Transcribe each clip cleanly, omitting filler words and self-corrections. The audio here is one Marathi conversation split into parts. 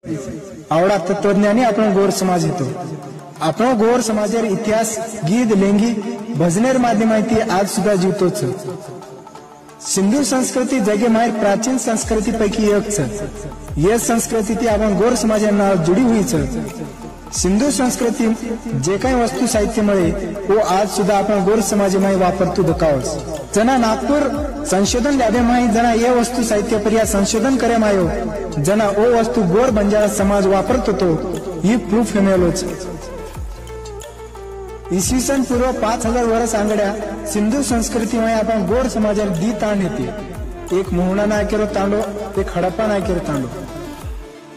आवडा तत्वज्ञानी आपण गोर समाज येतो। आपण गोर समाजेर इतिहास गीत लेंगी भजनेर माध्यमांती आज सुद्धा जीवतोच। सिंधू संस्कृती जगे माहेर प्राचीन संस्कृती पैकी एक छ। ये संस्कृती ती आपण गोर समाजांना जुडी हुई छ। सिंधू संस्कृती जे काही वस्तू साहित्य मळे वो आज सुद्धा आपण गोर समाजमाय वापरतो दकावस। जना नागपूर संशोधन लॅबे माही जना ये वस्तू साहित्य पर्या संशोधन करे मायो जना ओ वस्तू गोर बंजारा समाज वापरतो तो ही प्रूफ हेमेलोच। इसवी सन पूर्व 5000 वर्ष आंगड्या सिंधू संस्कृती में आपण गोर समाजाला दी ताण येते। एक मोहना नायकेरो तांडो एक हडप्पा नायकेरो तांडो।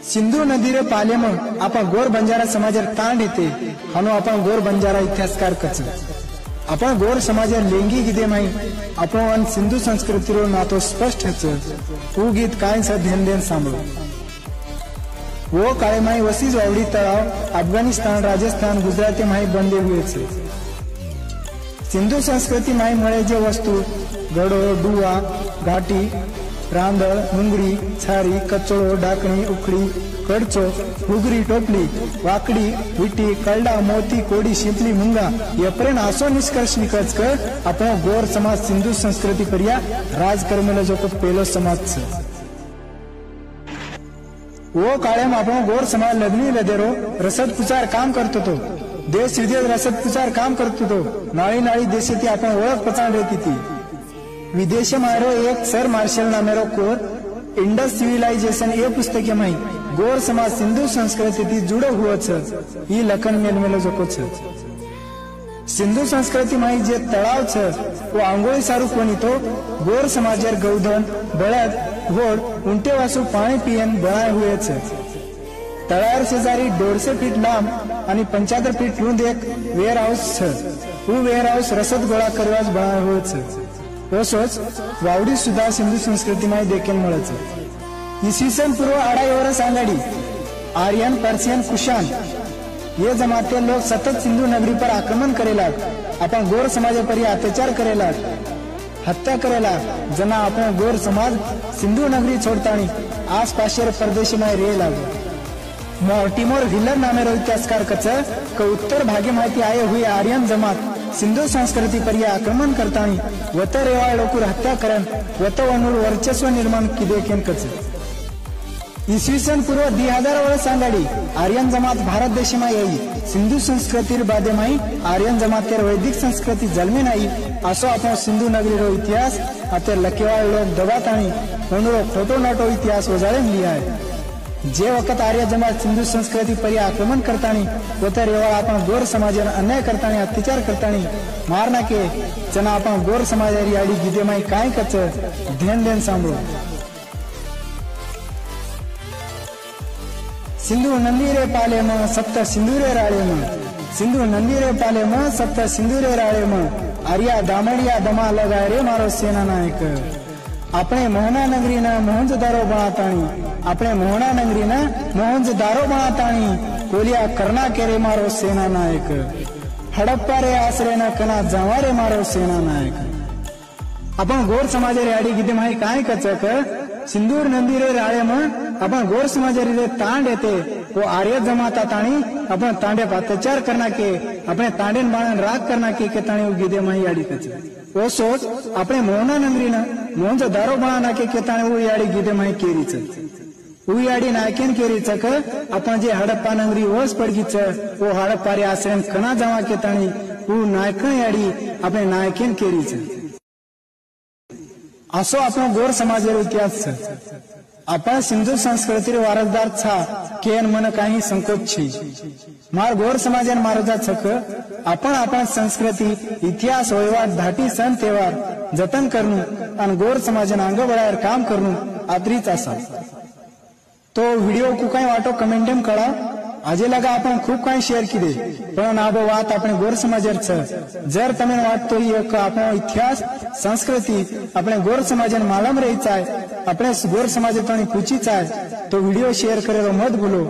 सिंधू नदी रे पाले में आपण गोर बंजारा समाजाला ताण येते हानो आपण गोर बंजारा इतिहासकार कच। आपण गोर समाजाला लेंगी गिदे माई आपण सिंधू संस्कृती रो नातो स्पष्ट हच। वो गीत काय स ध्यान देन सांभळो। वो काळे माई वसीज वावड़ी तलाव अफगानिस्तान राजस्थान गुजरात माई बंदे हुए छे। सिंधु संस्कृति माई मळे जे वस्तु गडो डुआ घाटी रांदळ मुंगरी छारी कचड़ो डाकणी उखड़ी कड़चो घुगरी टोपली वाकड़ी विटी कलडा मोती कोडी शिंपली मुंगा यपरेन आसो निष्कर्ष निकच कर आपण गोर समाज सिंधु संस्कृति पर्या राज करमेलो जो को पेलो समाज छे। वो काळे में आपण गोर समाज लग्नी लदेरो रसद पुचार काम करतो तो देश विदेश रसद पुचार काम करतो तो नाळी नाळी देशाती आपण ओळख पचान रहती थी। विदेश मारो एक सर मार्शल नामेरो कोर इंडस सिविलाइजेशन ये पुस्तके माई गोर समाज सिंधु संस्कृति थी जुड़ो हुआ छ। ई लखन मेलमेलो जोको छ। सिंधु संस्कृति माई जे तळाव छ वो आंगोळी सारू कोणी तो गोर समाजेर गौधन बळद घोड उंटे वासू पाणी पियन बनाए हुए छे। तळावर शेजारी 150 फीट लांब आणि 75 फीट रुंद एक वेयर हाउस छे। वो वेयर हाउस रसद गोळा करवास बनाए हुए छे। तसोच वावडी सुद्धा सिंधु संस्कृति माई देखेल मळे छे। इसवी सन पूर्व 250 वर्ष आंगडी आर्यन पर्शियन कुशान ये जमाते लोग सतत सिंधु नगरी पर आक्रमण करेला अपन गोर समाज पर अत्याचार करेला हत्या करेला जना आपण गोर समाज सिंधु नगरी छोड़तानी आस पाशेर प्रदेश में रहे लागो। मॉर्टिमोर व्हीलर नामेरो इतिहासकार कच क उत्तर भागे माहिती आये हुए आर्यन जमात सिंधु संस्कृति पर आक्रमण करतानी वत रेवाळ लोकर हत्या करन वत वनुर वर्चस्व निर्माण किदे केन कच। इसवी सन पूर्व 2000 वर्ष आंगडी आर्यन जमात भारत देश में आई सिंधु संस्कृति बादे माई आर्यन जमातेर वैदिक संस्कृति जन्मे नाही असो आपण सिंधु नगरी रो इतिहास अते लकेवाळ लोक दबातानी वनुरो खोटो नाटो इतिहास वजाळेन लिया है। जे वक्त आर्य जमात सिंधु संस्कृति पर आक्रमण करतानी वत रेवाळ आपण गोर समाजन अन्याय करतानी अत्याचार करतानी मारना के जना आपण गोर समाजारी आडी गिदे माई काय कच ध्यान देन सांभळो। सिंधु नंदीरे पाले में सप्त सिंदूरे राळे में सिंधु नंदीरे पाले में सप्त सिंदूरे राळे में आर्या दामड़िया दमा लगाए रे मारो सेना नायक। अपने मोहना नगरी ना मोहनजदारो बनातानी अपने मोहना नगरी ना मोहनजदारो बनातानी कोलिया करना के रे मारो सेना नायक। हड़प्पा रे आसरे ना कना जावा रे मारो सेना नायक। अपन गोर समाजे रे आडी गिदे माही काय कचक सिंदूर नंदीरे राळे में अपन गोर समाजारी रे तांड येते वो आर्य जमाता ताणी अपन तांडे अत्याचार करना के अपने तांडेन बाणन राग करना के ताणी गिदे माही आडी कच। वो सोच अपने मोहना नगरी ना मोहन दारो बनाना के ताणी वो याडी गिदे माही केरी छ। वो याडी नायकेन केरी छ क अपन जे हड़प्पा नगरी वस पडगी छ वो हड़प्पा रे आश्रम कना जावा के ताणी वो नायकन याडी अपने नायकेन केरी छ। असो आपण गोर समाजेरो इतिहास छ। आपण सिंधु संस्कृती वारसदार छा केन मन काही संकोच छी। मार गोर समाजन महाराजा छक आपण संस्कृती इतिहास वहिवाट धाटी सण तेवार जतन करनु आणि गोर समाजन अंग बळायर काम करनु आदरीच असा। तो व्हिडिओ को काही वाटो कमेंटेम कळा। आजे लगा आपण खूप काही शेअर किदे पण आबो वात आपण गोर समाजर छ। जर तमे वाटतो एक आपण इतिहास संस्कृती अपने गोर समाजन मालूम रही चाय अपने गोर समाज तणी पूछी चाय तो वीडियो शेयर करेलो मत भूलो।